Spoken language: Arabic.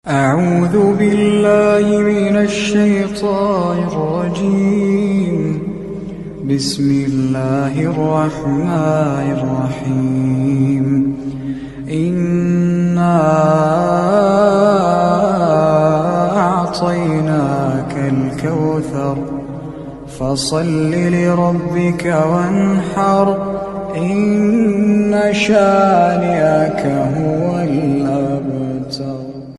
أعوذ بالله من الشيطان الرجيم. بسم الله الرحمن الرحيم. إنا أعطيناك الكوثر فصل لربك وانحر إن شانئك هو